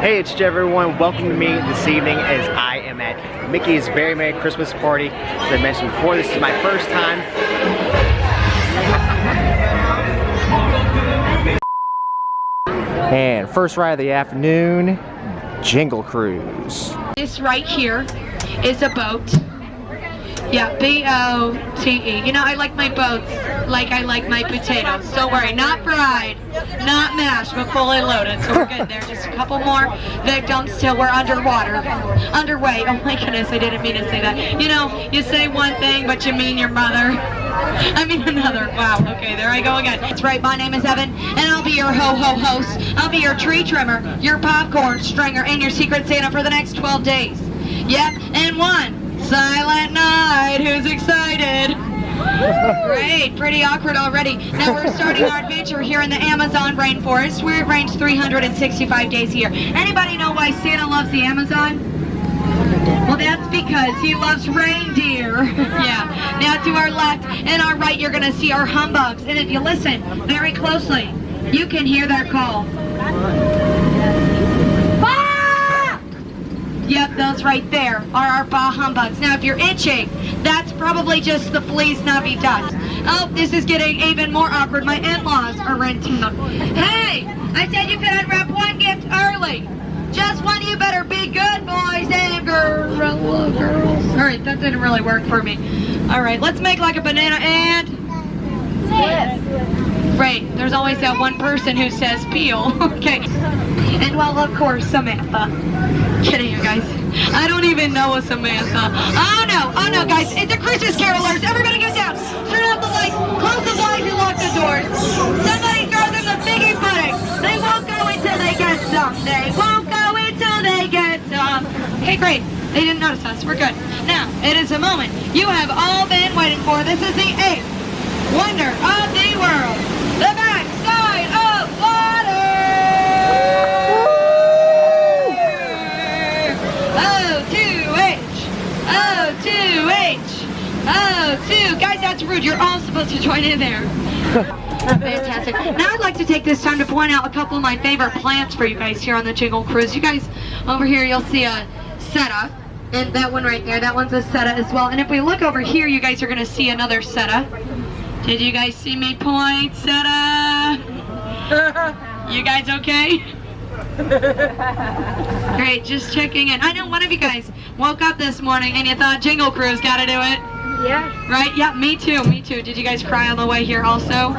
Hey, it's everyone. Welcome to me this evening as I am at Mickey's Very Merry Christmas Party. As I mentioned before, this is my first time. And first ride of the afternoon, Jingle Cruise. This right here is a boat. Yeah, B-O-T-E. You know, I like my boats like I like my potatoes. Don't worry, not fried, not mashed, but fully loaded. So we're good there. Just a couple more victims till we're underwater. Underway. Oh my goodness, I didn't mean to say that. You know, you say one thing, but you mean your mother. I mean another. Wow, okay, there I go again. That's right, my name is Evan, and I'll be your ho-ho host. I'll be your tree trimmer, your popcorn stringer, and your secret Santa for the next 12 days. Yep, and one silent night. Who's excited? Great, pretty awkward already. Now we're starting our adventure here in the Amazon rainforest, where it rains 365 days a year. Anybody know why Santa loves the Amazon? Well, that's because he loves reindeer. Yeah. Now to our left and our right, you're going to see our humbugs. And if you listen very closely, you can hear their call. Yep, those right there are our bah humbugs. Now, if you're itching, that's probably just the Feliz Navidad. Oh, this is getting even more awkward. My in-laws are in town. Hey, I said you could unwrap one gift early. Just one. You better be good, boys and girls. All right, that didn't really work for me. All right, let's make like a banana and... Right, there's always that one person who says peel. Okay. And well, of course, Samantha. Kidding you guys. I don't even know a Samantha. Oh no, guys, it's the Christmas carolers. Everybody get down. Turn off the lights, close the blinds, and lock the doors. Somebody throw them the piggy pudding. They won't go until they get some. They won't go until they get some. Okay, great. They didn't notice us. We're good. Now, it is a moment you have all been waiting for. This is the 8th wonder of the world. The backside of water. O2H. Guys, that's rude. You're all supposed to join in there. Fantastic. Now I'd like to take this time to point out a couple of my favorite plants for you guys here on the Jingle Cruise. You guys, over here, you'll see a seta. And that one right there, that one's a seta as well. And if we look over here, you guys are going to see another seta. Did you guys see me point, seta? You guys okay? Great, just checking in. I know one of you guys woke up this morning and you thought Jingle Cruise gotta do it. Yeah. Right? Yeah, me too, me too. Did you guys cry on the way here also?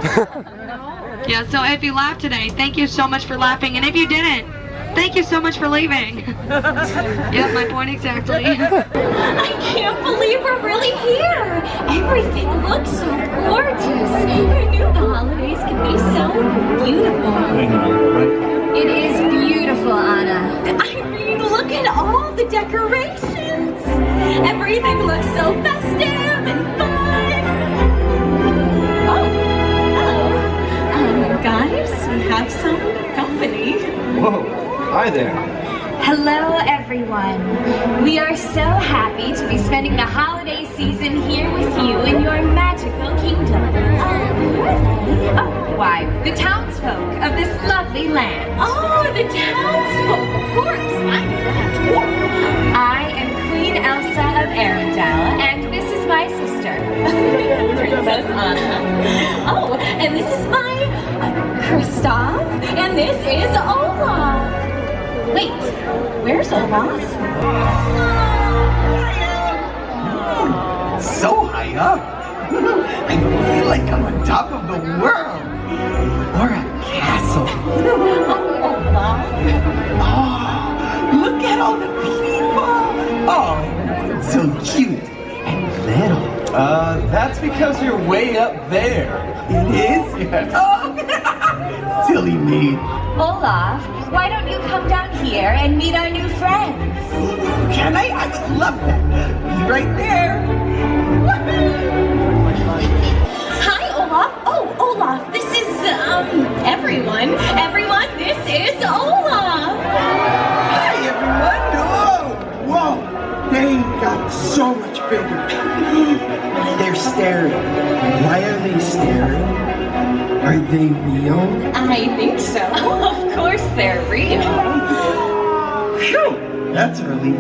Yeah, so if you laughed today, thank you so much for laughing. And if you didn't, thank you so much for leaving. Yeah, my point exactly. I can't believe we're really here. Everything looks so gorgeous. I knew the holidays could be so beautiful. I know, right? It is beautiful, Anna. I mean, look at all the decorations. Everything looks so festive and fun. Oh, hello. Guys, we have some company. Whoa, hi there. Hello, everyone. We are so happy to be spending the holiday season here with you in your magical kingdom. Why, the townsfolk of this lovely land. Oh, the townsfolk, of course. I am Queen Elsa of Arendelle, and this is my sister, Princess Anna. Oh, and this is my Kristoff, and this is Olaf. Wait, where's Olaf? So high up. I feel like I'm on top of the world. Or a castle. Olaf. Oh, look at all the people. Oh, so cute and little. That's because you're way up there. It is? Yes. Oh, silly me. Olaf, why don't you come down here and meet our new friends? Can I? I would love that. Be right there. Hi, Olaf. Oh, Olaf, this is, everyone. Everyone, this is Olaf. Hi, everyone. Whoa. They got so much bigger. They're staring. Why are they staring? Are they real? I think so. Of course they're real. that's a relief.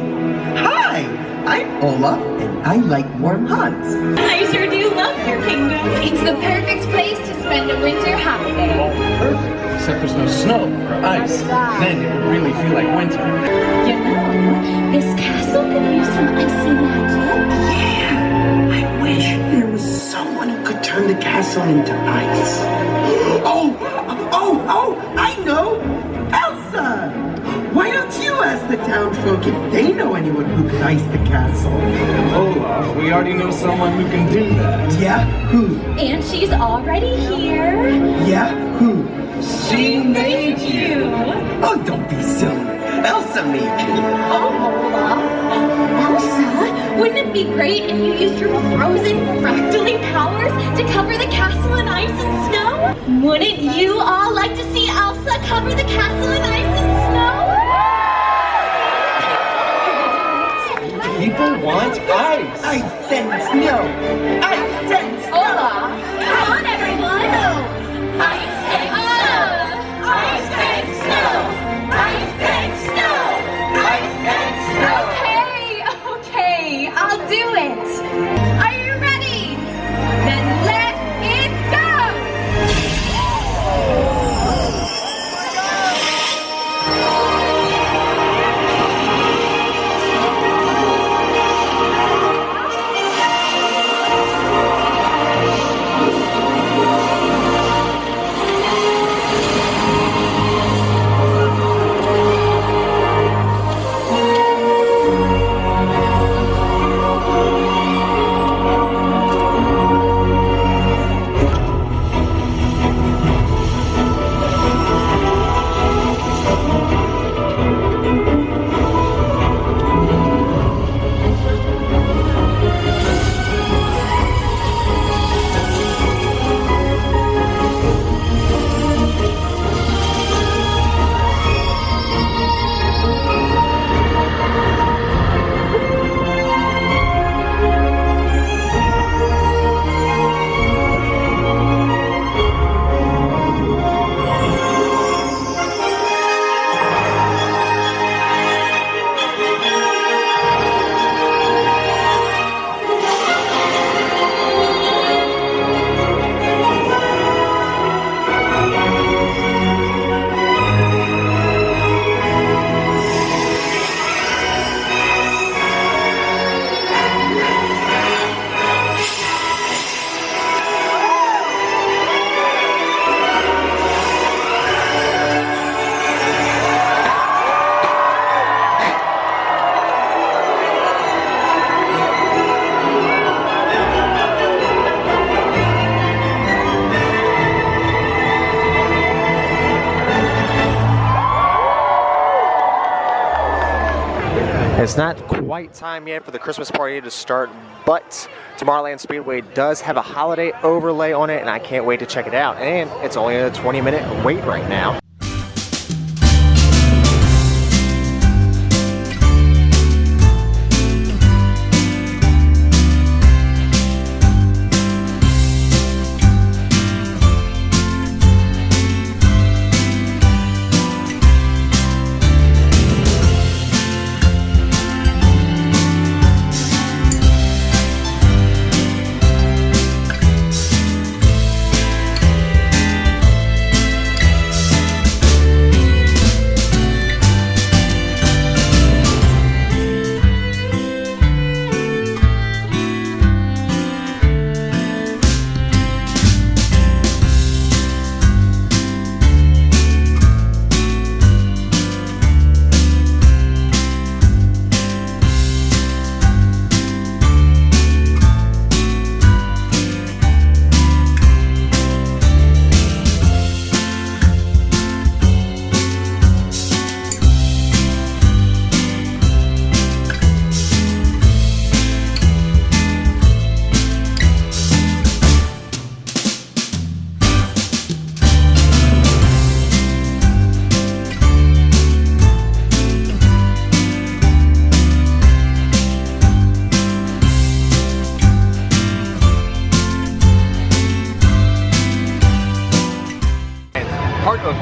Hi, I'm Olaf, and I like warm hugs. I sure do love your kingdom. It's the perfect place to spend a winter holiday. Perfect, except there's no snow or ice. Then it would really feel like winter. You know, this castle could use some icy magic. Yeah, I wish there was someone who could turn the castle into ice. Oh, I know! Elsa! Why don't you ask the townsfolk if they know anyone who can ice the castle? Olaf, we already know someone who can do that. Yeah, who? And she's already here. Yeah, who? She made you! Oh, don't be silly. Elsa made you. Oh, Elsa, wouldn't it be great if you used your frozen, fractally powers to cover the castle in ice and snow? Wouldn't you all like to see Elsa cover the castle in ice and snow? People want ice! I sense no. I sense no. Hola! Come on, everyone! Ice and snow! Ice and snow! Ice and snow! Ice and snow! Okay, I'll do it! Are you ready? Then let it go! It's not quite time yet for the Christmas party to start, but Tomorrowland Speedway does have a holiday overlay on it, and I can't wait to check it out. And it's only a 20-minute wait right now.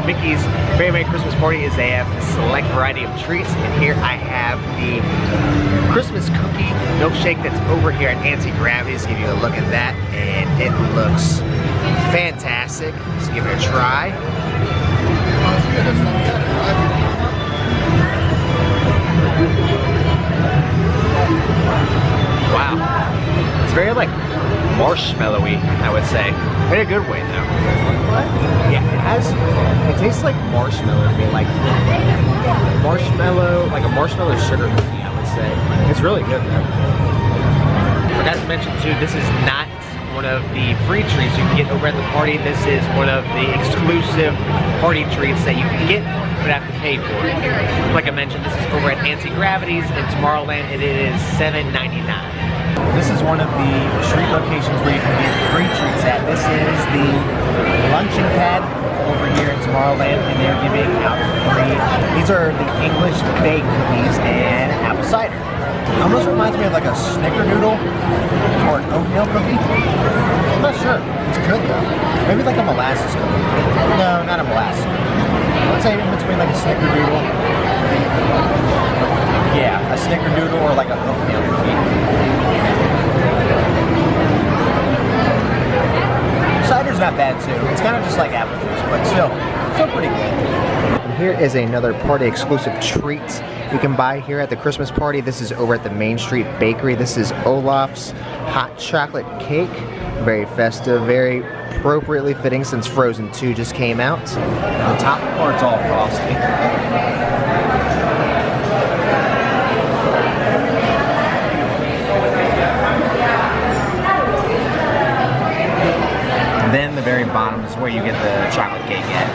Mickey's Very Merry Christmas Party is they have a select variety of treats, and here I have the Christmas cookie milkshake that's over here at Anti-Gravity's. Give you a look at that, and it looks fantastic. Let's give it a try. Wow, it's very like marshmallowy, I would say. In a good way though. Yeah, it tastes like marshmallow to me, like marshmallow, like a marshmallow sugar cookie, I would say. It's really good though. Forgot to mention too, this is not one of the free treats you can get over at the party. This is one of the exclusive party treats that you can get but have to pay for. Like I mentioned, this is over at Anti-Gravity's in Tomorrowland, and it is $7.99. This is one of the treat locations where you can get free treats at. This is the luncheon pad over here in Tomorrowland, and they're giving out free. These are the English baked cookies and apple cider. It almost reminds me of like a snickerdoodle or an oatmeal cookie. I'm not sure. It's good though. Maybe like a molasses cookie. No, not a molasses cookie. I would say in between like a snickerdoodle. Yeah, a snickerdoodle or like an oatmeal cookie. Cider's not bad too. It's kind of just like apple juice, but still pretty good. And here is another party exclusive treat you can buy here at the Christmas party. This is over at the Main Street Bakery. This is Olaf's hot chocolate cake. Very festive, very appropriately fitting since Frozen 2 just came out. The top part's all frosty. And then the very bottom is where you get the chocolate cake at.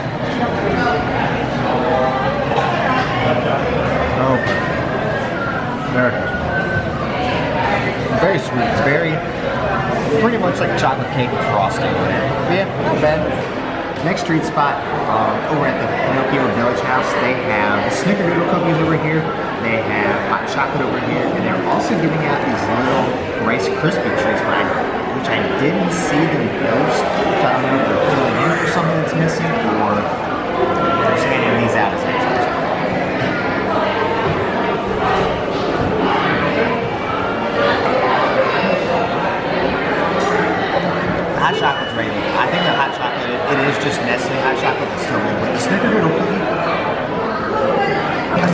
Oh, there it is. Very sweet. It's pretty much like chocolate cake with frosting on it. Yeah, not bad. Next treat spot over at the Pinocchio Village House, they have snickerdoodle cookies over here. They have hot chocolate over here, and they're also giving out these little Rice Krispie treats, which I didn't see them post. So I don't know if they're filling in for something that's missing, or if they're scanning these out as extras. Hot chocolate's ready. I think the hot chocolate, it is just Nestle hot chocolate that's still good, but the snickerdoodle cookie,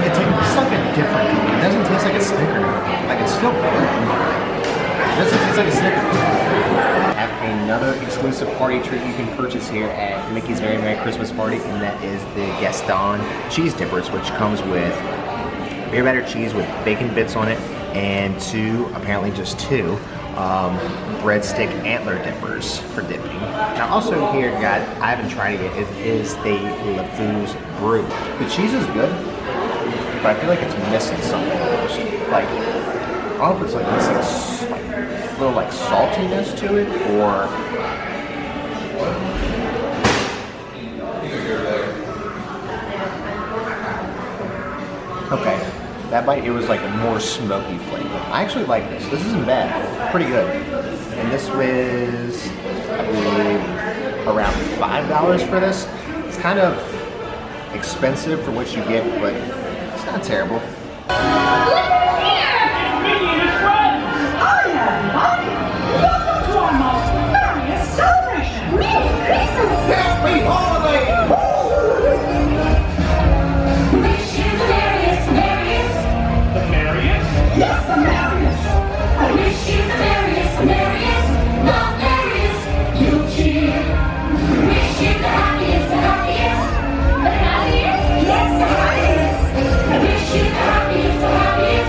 it tastes like a different cookie. It doesn't taste like a snickerdoodle. Like it's still good. It doesn't taste like a snickerdoodle. I have another exclusive party treat you can purchase here at Mickey's Very Merry Christmas Party, and that is the Gaston cheese dippers, which comes with beer batter cheese with bacon bits on it, and apparently just two, breadstick antler dippers for dipping. Now also here, guys, I haven't tried it yet, is the LeFou's brew. The cheese is good, but I feel like it's missing something. Like, I don't know if it's like missing a little like saltiness to it, or okay. That bite, it was like a more smoky flavor. I actually like this. This isn't bad. Pretty good. And this was, I believe, around $5 for this. It's kind of expensive for what you get, but it's not terrible. Yes, the happiest, the happiest.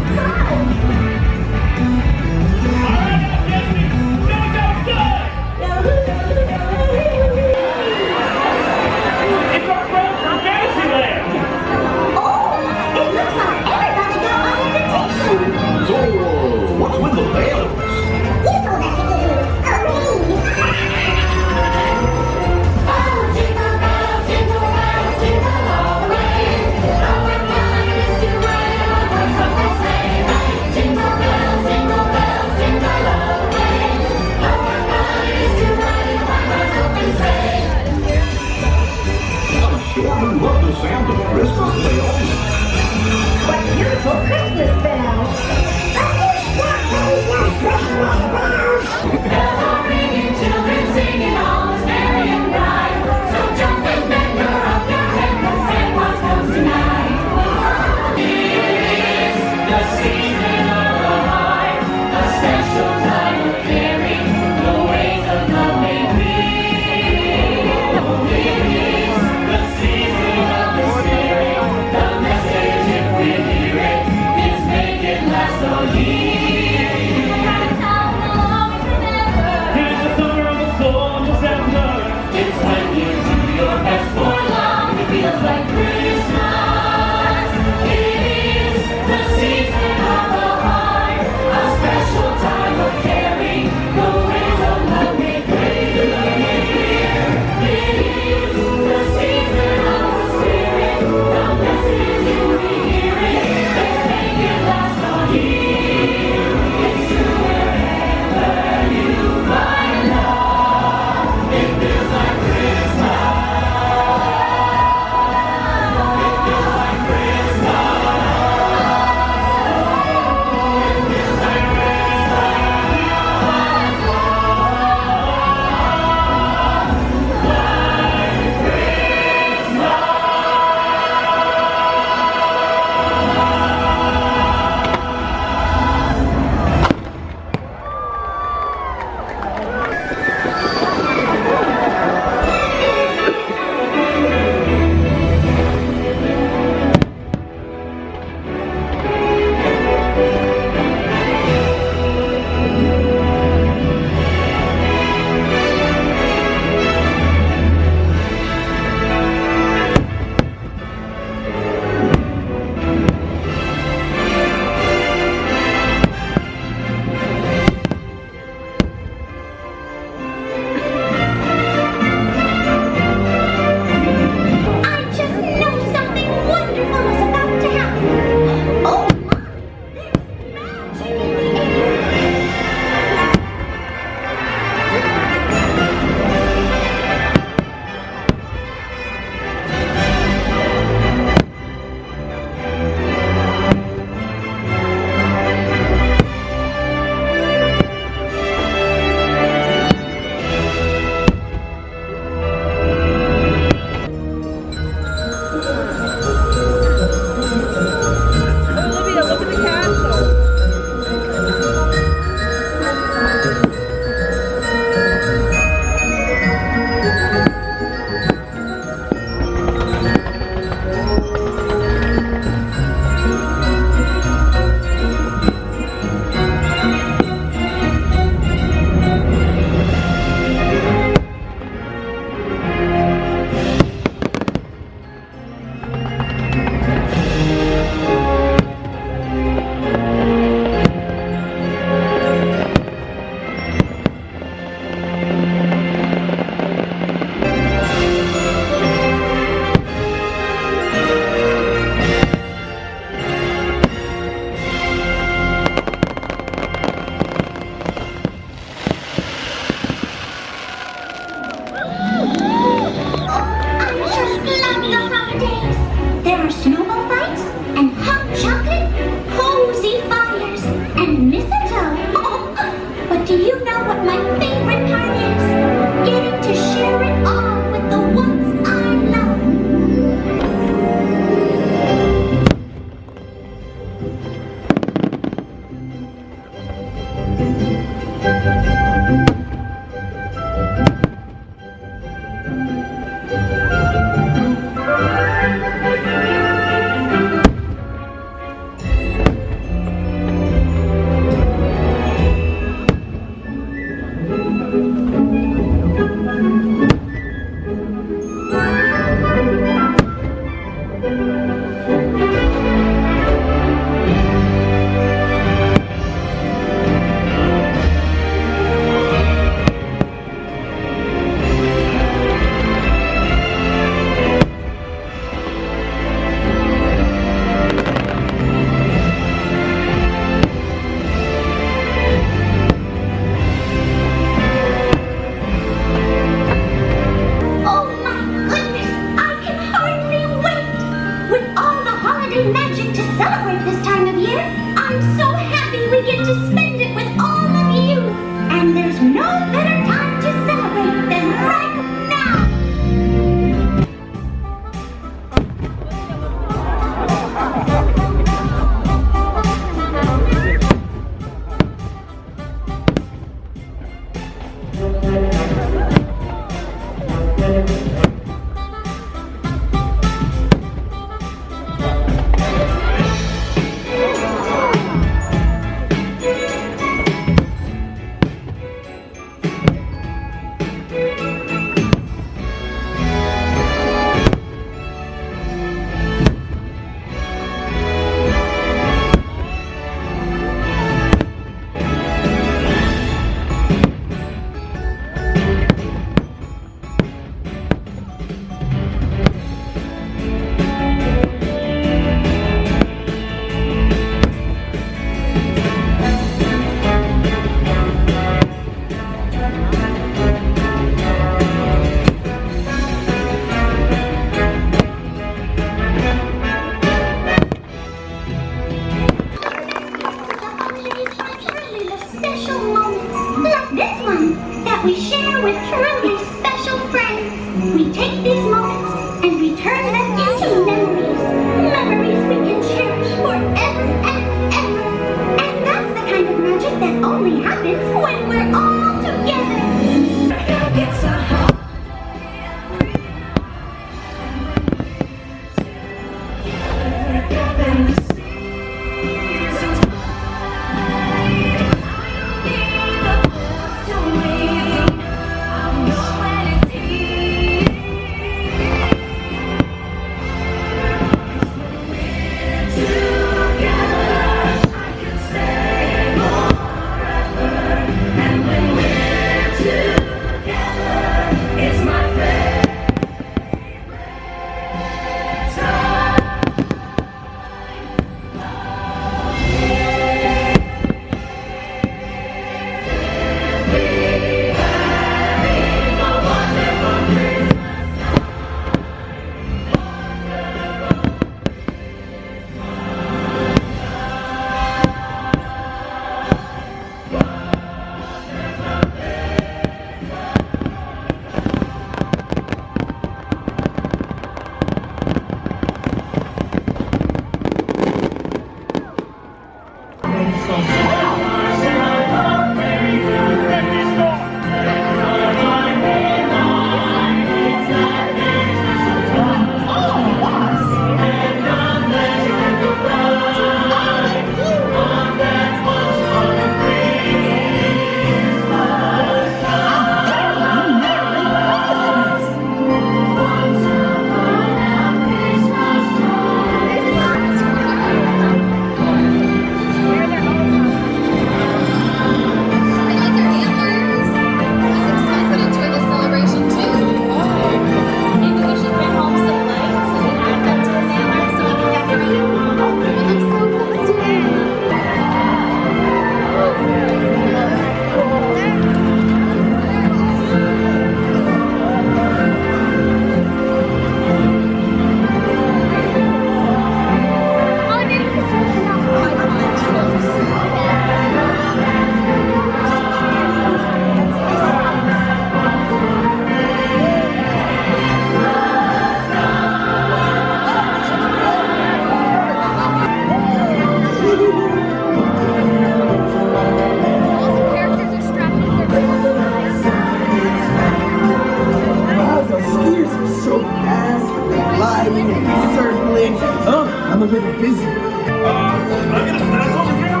little busy. Can I get a snack over here?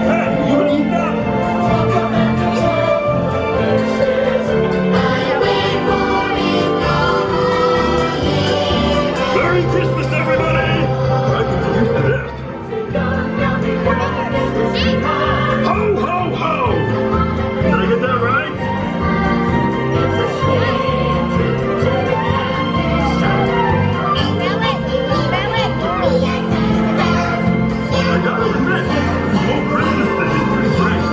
Hey, you wanna eat that? Merry Christmas, everybody! I can get used to this. Ho, ho, ho! Did I get that right? I gotta admit, this whole Christmas thing is pretty great.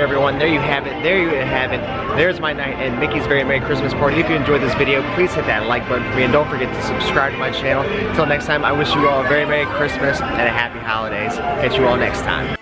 everyone, there you have it. There you have it. There's my night at Mickey's Very Merry Christmas Party. If you enjoyed this video, please hit that like button for me, and don't forget to subscribe to my channel. Until next time, I wish you all a very Merry Christmas and a Happy Holidays. Catch you all next time.